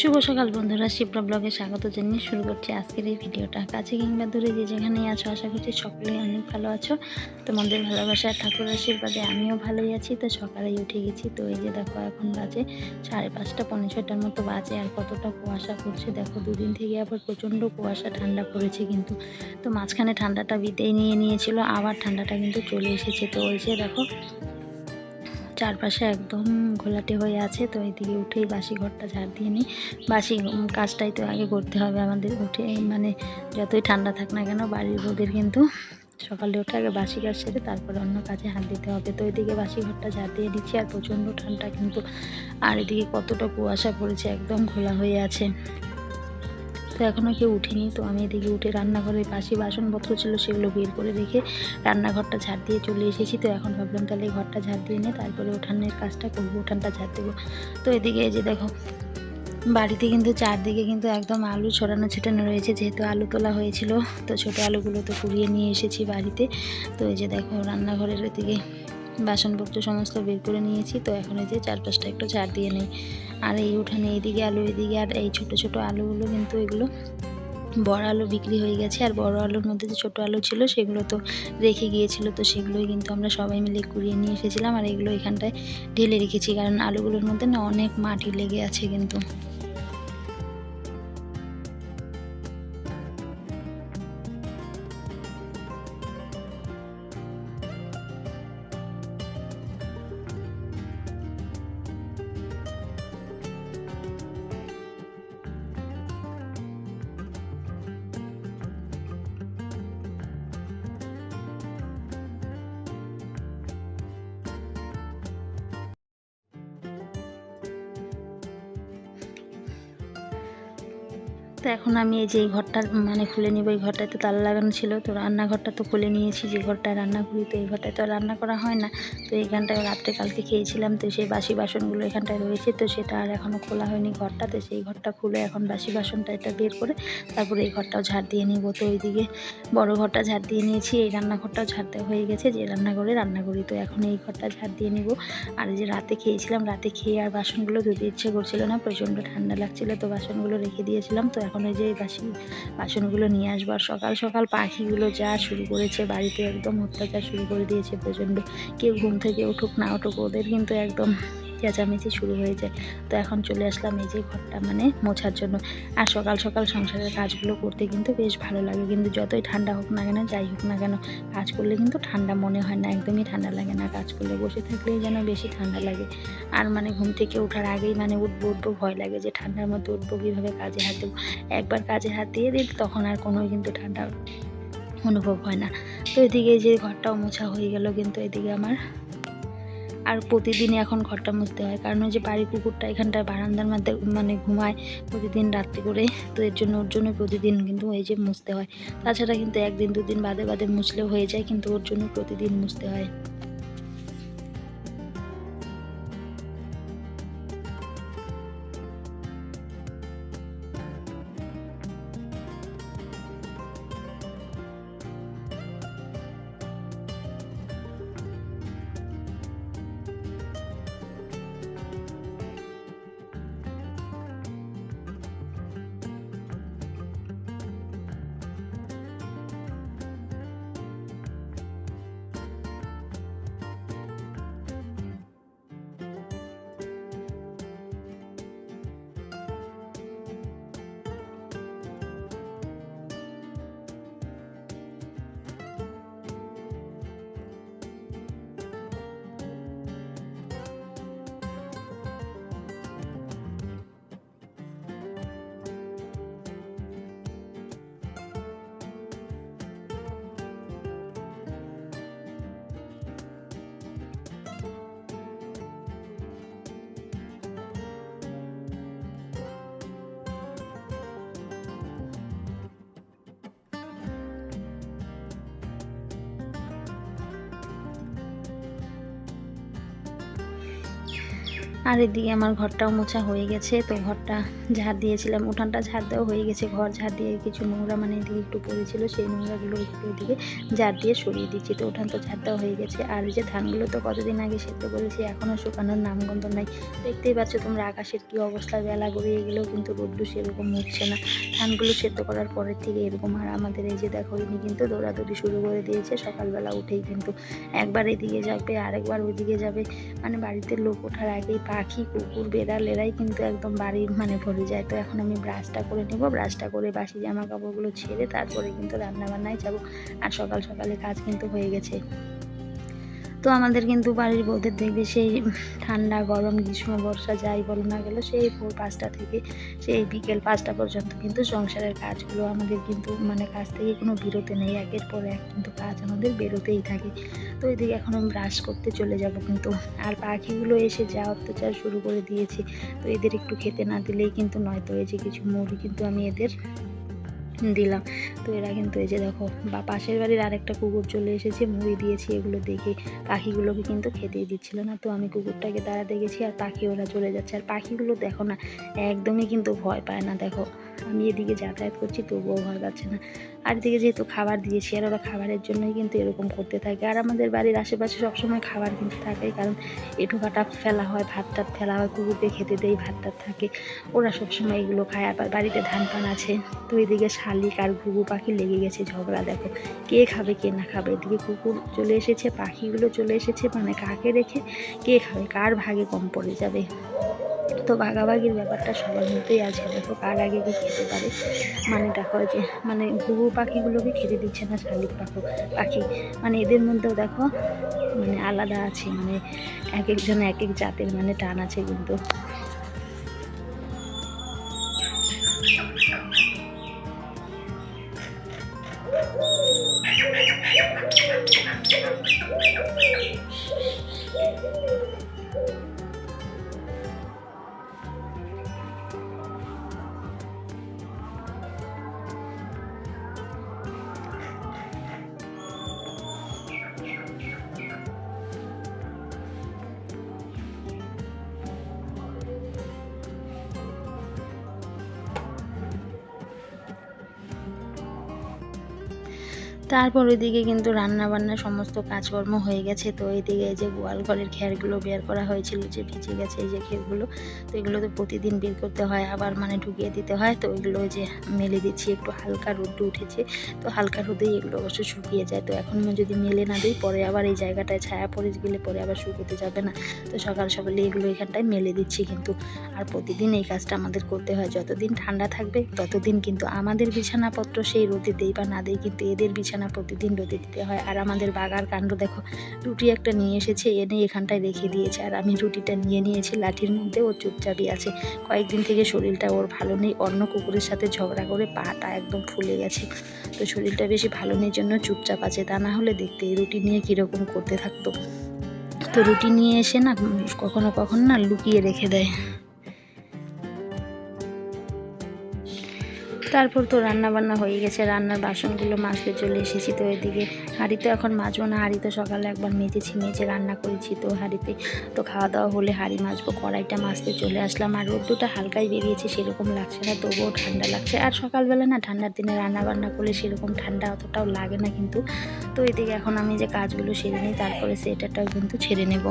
শুভ সকাল বন্ধুরা, শিপ্রা ব্লগে স্বাগত জানিয়ে শুরু করছি আজকের এই ভিডিওটা। কাছে কিংবা দূরে যে যেখানেই আছো, আশা করছি সকলেই অনেক ভালো আছো। তোমাদের ভালোবাসা ঠাকুর আশীর্বাদে আমিও ভালোই আছি। তো সকালেই উঠে গেছি। তো এই যে দেখো এখন বাজে 5:30, 5:45 মতো বাজে। আর কতটা কুয়াশা পড়ছে দেখো, দুদিন থেকে আবার প্রচণ্ড কুয়াশা ঠান্ডা পড়েছে কিন্তু। তো মাঝখানে ঠান্ডাটা বিদায় নিয়েছিল, আবার ঠান্ডাটা কিন্তু চলে এসেছে। তো ওই যে দেখো চারপাশে একদম ঘোলাটে হয়ে আছে। তো এইদিকে উঠেই বাসি ঘরটা ঝাড় দিয়ে নিই। বাসি কাজটাই তো আগে করতে হবে আমাদের। উঠে মানে যতই ঠান্ডা থাক না কেন, বাড়ির বউদের কিন্তু সকালে উঠে আগে বাসি কাজ সেরে তারপরে অন্য কাজে হাত দিতে হবে। তো এদিকে বাসি ঘরটা ঝাড় দিয়ে দিচ্ছি। আর প্রচণ্ড ঠান্ডা কিন্তু, আর এদিকে কতটা কুয়াশা পড়েছে, একদম ঘোলা হয়ে আছে। তো এখনও কেউ উঠেনি। তো আমি এদিকে উঠে রান্নাঘরের পাশে বাসনপত্র ছিল সেগুলো বের করে রেখে রান্নাঘরটা ঝাড় দিয়ে চলে এসেছি। তো এখন ভাবলাম তাহলে ঘরটা ঝাড় দিয়ে নিয়ে তারপরে উঠানের কাজটা করবো, উঠানটা ঝাড় দেবো। তো এদিকে এই যে দেখো বাড়িতে কিন্তু চারদিকে কিন্তু একদম আলু ছড়ানো ছিটানো রয়েছে, যেহেতু আলু তোলা হয়েছিল। তো ছোটো আলুগুলো তো কুড়িয়ে নিয়ে এসেছি বাড়িতে। তো এই যে দেখো রান্নাঘরের এদিকে বাসনপত্র সমস্ত বের করে নিয়েছি। তো এখন এই যে চারপাশটা একটু ঝাড় দিয়ে নেই। আর এই উঠানে এইদিকে আলু, এদিকে আর এই ছোটো ছোটো আলুগুলো কিন্তু এগুলো বড় আলু বিক্রি হয়ে গেছে। আর বড় আলুর মধ্যে যে ছোটো আলু ছিল সেগুলো তো রেখে গিয়েছিল। তো সেগুলোই কিন্তু আমরা সবাই মিলে কুড়িয়ে নিয়ে এসেছিলাম। আর এগুলো এখানটায় ঢেলে রেখেছি, কারণ আলুগুলোর মধ্যে না অনেক মাটি লেগে আছে কিন্তু। তো এখন আমি এই যে এই ঘরটা মানে খুলে নিব। এই ঘরটায় তো তালা লাগানো ছিল। তো রান্নাঘরটা তো খুলে নিয়েছি, যে ঘরটায় রান্না করি। তো এই ঘরটায় তো আর রান্না করা হয় না। তো এইখানটায় রাত্রে কালকে খেয়েছিলাম, তো সেই বাসি বাসনগুলো এখানটায় রয়েছে। তো সেটা আর এখনও খোলা হয়নি ঘরটা। তো সেই ঘরটা খুলে এখন বাসি বাসনটা এটা বের করে তারপরে এই ঘরটাও ঝাড় দিয়ে নিব। তো ওইদিকে বড় ঘরটা ঝাড় দিয়ে নিয়েছি, এই রান্নাঘরটাও ঝাড় দেওয়া হয়ে গেছে, যে রান্নাঘরে রান্না করি। তো এখন এই ঘরটা ঝাড় দিয়ে নিব। আর এই যে রাতে খেয়েছিলাম, রাতে খেয়ে আর বাসনগুলো ধুতে ইচ্ছে করছিল না, প্রচণ্ড ঠান্ডা লাগছিল। তো বাসনগুলো রেখে দিয়েছিলাম। তো এখন ওই যে এই বাসনগুলো নিয়ে আসবো। আর সকাল সকাল পাখিগুলো যা শুরু করেছে বাড়িতে, একদম অত্যাচার শুরু করে দিয়েছে প্রচণ্ড। কেউ ঘুম থেকে উঠুক না উঠুক, ওদের কিন্তু একদম চেঁচামেচি শুরু হয়ে যায়। তো এখন চলে আসলাম এই যে ঘরটা মানে মোছার জন্য। আর সকাল সকাল সংসারের কাজগুলো করতে কিন্তু বেশ ভালো লাগে, কিন্তু যতই ঠান্ডা হোক না কেন, যাই হোক না কেন, কাজ করলে কিন্তু ঠান্ডা মনে হয় না, একদমই ঠান্ডা লাগে না। কাজ করলে বসে থাকলেই যেন বেশি ঠান্ডা লাগে। আর মানে ঘুম থেকে ওঠার আগেই মানে উঠবো ভয় লাগে, যে ঠান্ডার মধ্যে উঠবো কীভাবে, কাজে হাত দেবো। একবার কাজে হাত দিয়ে দিই তখন আর কোনো কিন্তু ঠান্ডা অনুভব হয় না। তো এদিকে যে ঘরটাও মোছা হয়ে গেল কিন্তু। এদিকে আমার আর প্রতিদিনই এখন ঘরটা মুছতে হয়, কারণ ওই যে বাড়ির কুকুরটা এখানটায় বারান্দার মধ্যে মানে ঘুমায় প্রতিদিন রাত্রি করে। তো ওর জন্য প্রতিদিন কিন্তু এই যে মুছতে হয়। তাছাড়া কিন্তু একদিন দুদিন বাদে বাদে মুছলেও হয়ে যায়, কিন্তু ওর জন্য প্রতিদিন মুছতে হয়। আর এদিকে আমার ঘরটাও মোছা হয়ে গেছে, তো ঘরটা ঝাড় দিয়েছিলাম, উঠানটা ঝাড় দেওয়া হয়ে গেছে, ঘর ঝাড় দিয়ে কিছু নোংরা মানে এদিকে একটু পড়েছিল, সেই নোংরাগুলো একটু এদিকে ঝাড় দিয়ে সরিয়ে দিচ্ছি। তো উঠান তো ঝাড় দেওয়া হয়ে গেছে। আর এই যে ধানগুলো তো কতদিন আগে সেদ্ধ করেছি, এখনও শুকানোর নামগন্ধ নাই। দেখতেই পাচ্ছ তোমরা আকাশের কী অবস্থা, বেলা গড়িয়ে গেলেও কিন্তু রোদ্দু সেরকম উঠছে না। ধানগুলো সেদ্ধ করার পরের থেকে এরকম। আর আমাদের এই যে দেখো ইনি কিন্তু দৌড়াদৌড়ি শুরু করে দিয়েছে, সকালবেলা উঠেই কিন্তু একবার এদিকে যাবে আরেকবার ওইদিকে যাবে, মানে বাড়িতে লোক ওঠার আগেই পাখি কুকুর বেড়াল এরাই কিন্তু একদম বাড়ি মানে ভরে যায়। তো এখন আমি ব্রাশটা করে নেব, ব্রাশটা করে বাসি জামা কাপড়গুলো ছেড়ে তারপরে কিন্তু রান্নাবান্নায় যাব। আর সকাল সকালে কাজ কিন্তু হয়ে গেছে। তো আমাদের কিন্তু বাড়ির বউদের দেখবে সেই ঠান্ডা গরম গ্রীষ্ম বর্ষা যাই বলো না গেল, সেই ভোর 5টা থেকে সেই বিকেল 5টা পর্যন্ত কিন্তু সংসারের কাজগুলো আমাদের কিন্তু মানে কাজ থেকে কোনো বিরতি নেই, একের পর এক কিন্তু কাজ আমাদের বেরোতেই থাকে। তো এদিকে এখন আমি ব্রাশ করতে চলে যাব কিন্তু। আর পাখিগুলো এসে যা অত্যাচার শুরু করে দিয়েছে, তো এদের একটু খেতে না দিলেই কিন্তু নয়। তো এই যে কিছু মুড়ি কিন্তু আমি এদের দিলাম। তো এরা কিন্তু এই যে দেখো বা পাশের বাড়ির আরেকটা কুকুর চলে এসেছে, মুড়ি দিয়েছি, এগুলো দেখে পাখিগুলোকে কিন্তু খেতেই দিচ্ছিল না। তো আমি কুকুরটাকে দাঁড়াতে গেছি আর পাখি ওরা চলে যাচ্ছে। আর পাখিগুলো দেখো না একদমই কিন্তু ভয় পায় না, দেখো আমি এদিকে যাতায়াত করছি তবুও ভয় পাচ্ছে না। আর এদিকে যেহেতু খাবার দিয়েছি আর ওরা খাবারের জন্যই কিন্তু এরকম করতে থাকে। আর আমাদের বাড়ির আশেপাশে সবসময় খাবার কিন্তু থাকেই, কারণ এঁঠো কাটা ফেলা হয়, ভাত টাত ফেলা হয়, কুকুরকে খেতে দেই, ভাত টাত থাকে, ওরা সবসময় এগুলো খায়। আবার বাড়িতে ধান পান আছে। তো এদিকে শালিক আর ঘুঘু পাখি লেগে গেছে ঝগড়া, দেখো কে খাবে কে না খাবে। এদিকে কুকুর চলে এসেছে, পাখিগুলো চলে এসেছে, মানে কাকে রেখে কে খাবে, কার ভাগে কম পড়ে যাবে। তো ভাগাভাগির ব্যাপারটা সবার মধ্যেই আছে, দেখো কার আগে কি খেতে পারে। মানে দেখো যে মানে ঘুঘু পাখিগুলোকে খেতে দিচ্ছে না শালিক পাখি, মানে এদের মধ্যেও দেখো মানে আলাদা আছে, মানে এক একজন এক এক জাতের মানে টান আছে কিন্তু। তারপর ওইদিকে কিন্তু রান্নাবান্না সমস্ত কাজকর্ম হয়ে গেছে। তো এইদিকে এই যে গোয়াল ঘরের খেরগুলো বের করা হয়েছিল, যে ভিজে গেছে এই যে খেরগুলো, তো এগুলো তো প্রতিদিন বের করতে হয়, আবার মানে ঢুকিয়ে দিতে হয়। তো ওইগুলো যে মেলে দিচ্ছি, একটু হালকা রোদ উঠেছে, তো হালকা রোদেই এগুলো অবশ্য শুকিয়ে যায়। তো এখন যদি মেলে না দিই পরে আবার এই জায়গাটায় ছায়া পড়ে গেলে পরে আবার শুকোতে যাবে না। তো সকাল সকালে এগুলো এখানটায় মেলে দিচ্ছি কিন্তু। আর প্রতিদিন এই কাজটা আমাদের করতে হয়, যতদিন ঠান্ডা থাকবে ততদিন কিন্তু আমাদের বিছানাপত্র সেই রোদে দেই বা না দেই, কিন্তু এদের বিছানা প্রতিদিন রোদে দিতে হয়। আর আমাদের বাগার কাণ্ড দেখো, রুটি একটা নিয়ে এসেছে, এনে এখানটায় রেখে দিয়েছে, আর আমি রুটিটা নিয়ে নিয়েছি লাঠির মধ্যে, ও চুপচাপই আছে। কয়েকদিন থেকে শরীরটা ওর ভালো নেই, অন্য কুকুরের সাথে ঝগড়া করে পাটা একদম ফুলে গেছে। তো শরীরটা বেশি ভালো নেই জন্য চুপচাপ আছে, তা না হলে দেখতে এই রুটি নিয়ে কীরকম করতে থাকতো। তো রুটি নিয়ে এসে না কখনো কখনো না লুকিয়ে রেখে দেয়। তারপর তো রান্না বান্না হয়ে গেছে, রান্নার বাসনগুলো মাজতে চলে এসেছি। তো এদিকে হাঁড়ি তো এখন মাজবো না, হাঁড়ি তো সকালে একবার মেজেছি, মেজে রান্না করেছি। তো হাঁড়িতে তো খাওয়া দাওয়া হলে হাঁড়ি মাজবো, কড়াইটা মাজতে চলে আসলাম। আর রোদ্দুরটা হালকাই বেরিয়েছে, সেরকম লাগছে না, তবুও ঠান্ডা লাগছে। আর সকালবেলা না ঠান্ডার দিনে রান্না বান্না করলে সেরকম ঠান্ডা অতটাও লাগে না কিন্তু। তো এদিকে এখন আমি যে কাজগুলো সেরে নিই, তারপরে সেটাটাও কিন্তু ছেড়ে নেব।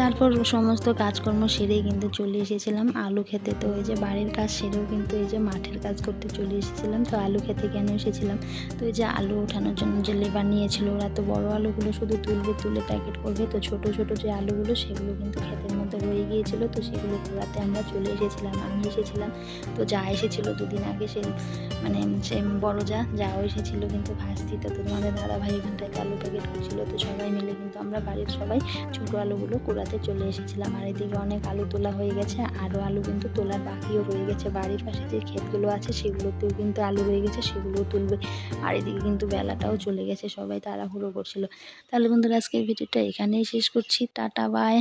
তারপর সমস্ত কাজকর্ম সেরেই কিন্তু চলে এসেছিলাম আলু খেতে। তো এই যে বাড়ির কাজ সেরেও কিন্তু এই যে মাঠের কাজ করতে চলে এসেছিলাম। তো আলু খেতে কেন এসেছিলাম, তো এই যে আলু ওঠানোর জন্য যে লেবার নিয়েছিল, ওরা তো বড় আলুগুলো শুধু তুলে প্যাকেট করবে, তো ছোট ছোট যে আলুগুলো সেগুলো কিন্তু ক্ষেতের মধ্যে রয়ে গিয়েছিল, তো সেগুলো কুড়াতে আমরা চলে এসেছিলাম। আমি এসেছিলাম, তো যা এসেছিল দুদিন আগে, সে মানে সে বড় যাও এসেছিল কিন্তু ভাজ দিতে। তো তোমাদের দাদাভাই এখানটায় আলু প্যাকেট করছিল, তো সবাই মিলে কিন্তু আমরা বাড়ির সবাই ছোটো আলুগুলো কুড়াতে চলে এসেছিলাম। আর এদিকে অনেক আলু তোলা হয়ে গেছে, আরও আলু কিন্তু তোলার বাকিও রয়ে গেছে। বাড়ির পাশে যে ক্ষেতগুলো আছে সেগুলোতেও কিন্তু আলু রয়ে গেছে, সেগুলোও তুলবে। আর এদিকে কিন্তু বেলাটাও চলে গেছে, সবাই তাড়াহুড়ো করছিল। তাহলে বন্ধুরা আজকের ভিডিওটা এখানেই শেষ করছি। Tata bye.